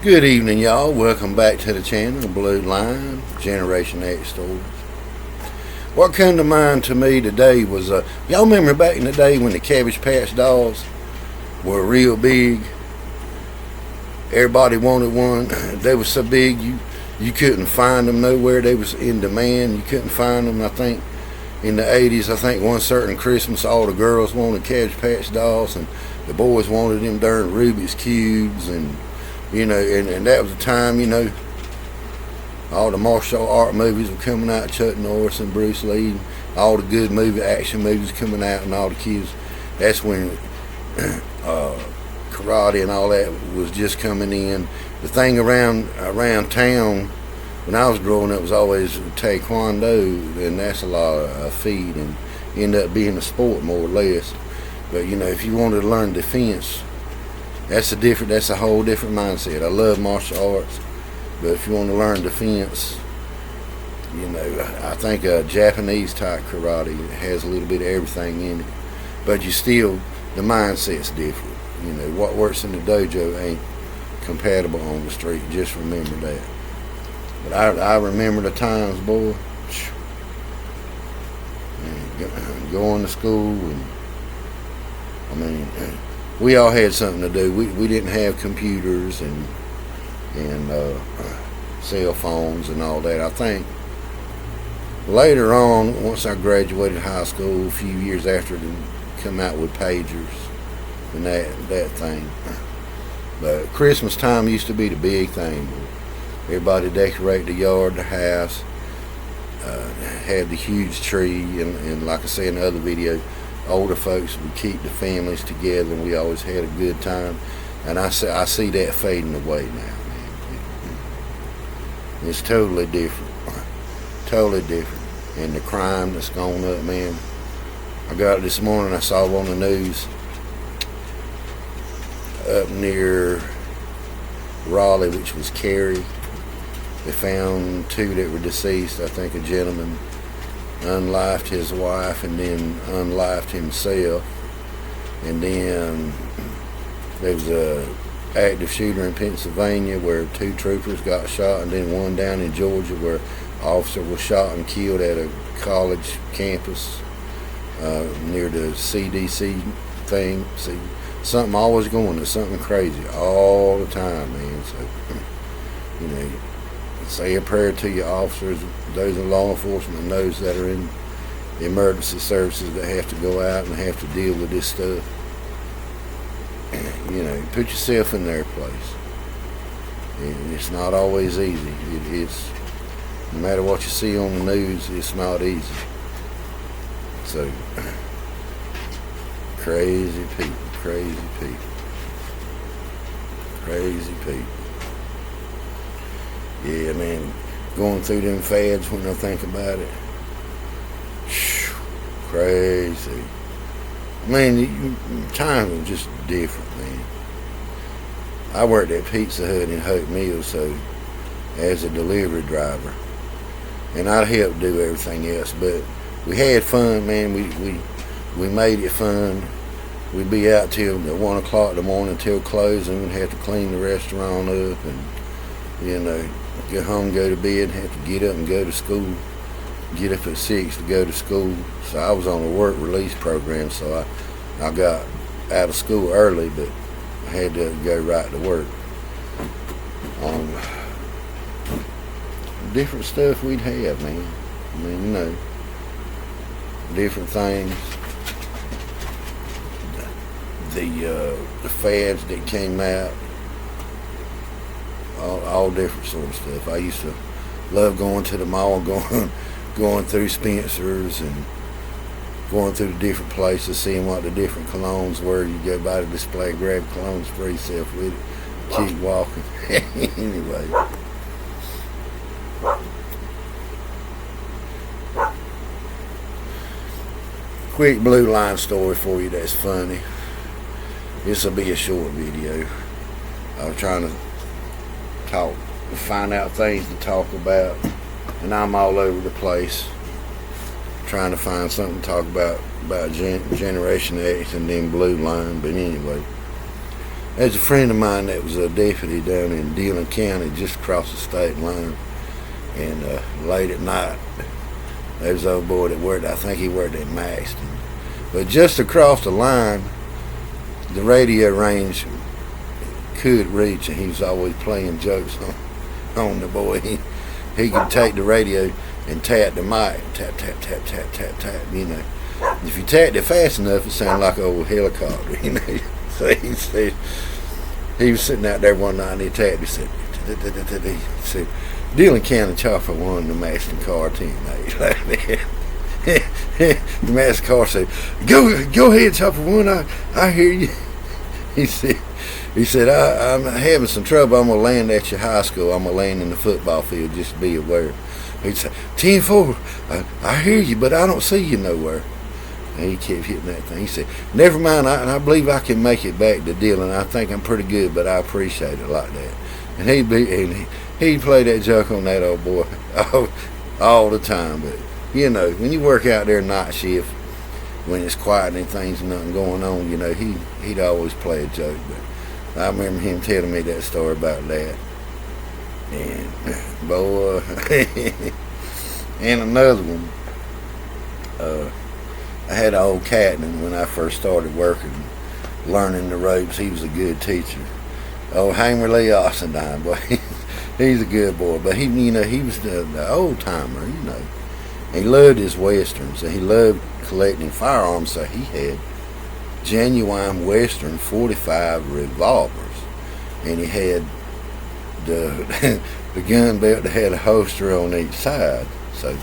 Good evening, y'all. Welcome back to the channel, Blue Line, Generation X Stories. What came to mind to me today was, y'all remember back in the day when the Cabbage Patch dolls were real big? Everybody wanted one. They were so big you couldn't find them nowhere. They was in demand. You couldn't find them. I think in the 80s, I think one certain Christmas, all the girls wanted Cabbage Patch dolls, and the boys wanted them darn Rubik's cubes, and and that was the time, all the martial art movies were coming out, Chuck Norris and Bruce Lee, and all the good action movies coming out, and all the kids. That's when karate and all that was just coming in. The thing around town when I was growing up was always taekwondo, and that's a lot of feed, and ended up being a sport more or less. But if you wanted to learn defense, that's a whole different mindset. I love martial arts, but if you want to learn defense, I think Japanese type karate has a little bit of everything in it. But the mindset's different. What works in the dojo ain't compatible on the street. Just remember that. But I remember the times, boy. Going to school, and we all had something to do. We didn't have computers and cell phones and all that. I think later on, once I graduated high school, a few years after, they come out with pagers and that thing. But Christmas time used to be the big thing. Everybody decorated the yard, the house, had the huge tree, and like I said in the other video, older folks would keep the families together, and we always had a good time. And I see that fading away now, man. It's totally different. Totally different. And the crime that's gone up, man. I got it this morning, I saw on the news up near Raleigh, which was Cary. They found two that were deceased. I think a gentleman unlifed his wife and then unlifed himself, and then there was a active shooter in Pennsylvania where two troopers got shot, and then one down in Georgia where an officer was shot and killed at a college campus near the CDC thing. See, something always going to something crazy all the time, man. So say a prayer to your officers, those in law enforcement, and those that are in the emergency services that have to go out and have to deal with this stuff. Put yourself in their place. It's not always easy. It's no matter what you see on the news, it's not easy. So crazy people, crazy people, crazy people. Yeah, man, going through them fads when I think about it. Crazy. Times are just different, man. I worked at Pizza Hut in Hope Mills, so as a delivery driver, and I helped do everything else. But we had fun, man. We made it fun. We'd be out till 1 o'clock in the morning till closing. We'd have to clean the restaurant up, and get home, go to bed, have to get up and go to school. Get up at 6 to go to school. So I was on a work release program, so I got out of school early, but I had to go right to work. Different stuff we'd have, man. Different things. The fads that came out. All different sort of stuff. I used to love going to the mall, going through Spencer's and going through the different places, seeing what the different colognes were. You go by the display, grab colognes, spray yourself with it, keep walking. Anyway. Quick Blue Line story for you that's funny. This will be a short video. I was trying to find out things to talk about, and I'm all over the place trying to find something to talk about Generation X and then Blue Line. But anyway, There's a friend of mine that was a deputy down in Dillon County, just across the state line. And late at night, there was an old boy that worked, I think he worked at Maxton. But just across the line, the radio range could reach, and he was always playing jokes on the boy. He could take the radio and tap the mic, tap, tap, tap, tap, tap, tap, you know. If you tapped it fast enough, it sounded like an old helicopter, you know. So he said, he was sitting out there one night and he tapped, he said, Dillon County Chopper won the Maxton car team, mate. Like that. The Maxton car said, go ahead, Chopper one, I hear you. He said, I'm having some trouble. I'm going to land at your high school. I'm going to land in the football field, just to be aware. He'd say, 10-4, I hear you, but I don't see you nowhere. And he kept hitting that thing. He said, never mind, I believe I can make it back to Dillon. I think I'm pretty good, but I appreciate it like that. And he'd play that joke on that old boy all the time. But, you know, when you work out there night shift, when it's quiet and things nothing going on, you know, he'd always play a joke. But I remember him telling me that story about that. And, boy, and another one, I had an old captain when I first started working, learning the ropes. He was a good teacher. Oh, Hamer Lee Ossendine, boy, he's a good boy. But he was the old timer, you know. He loved his westerns, and he loved collecting firearms. So he had genuine Western .45 revolvers, and he had the gun belt that had a holster on each side. So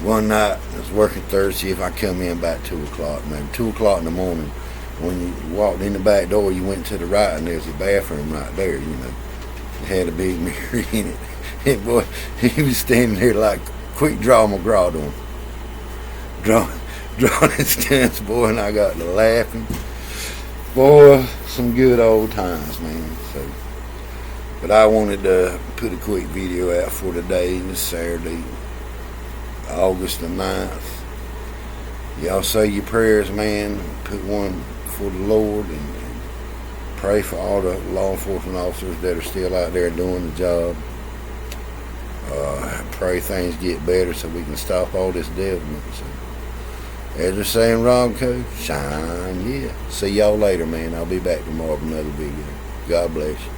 one night, I was working third shift. I come in about 2 o'clock, maybe 2 o'clock in the morning. When you walked in the back door, you went to the right, and there's a bathroom right there, you know. It had a big mirror in it. And boy, he was standing there like, quick draw McGraw on him. Drawing his guns, boy, and I got to laughing. Boy, some good old times, man. So, but I wanted to put a quick video out for today, this Saturday, August the 9th. Y'all say your prayers, man. Put one for the Lord and pray for all the law enforcement officers that are still out there doing the job. Pray things get better so we can stop all this devilment. So, as they're saying, Rob Coach, shine, yeah. See y'all later, man. I'll be back tomorrow with another video. God bless you.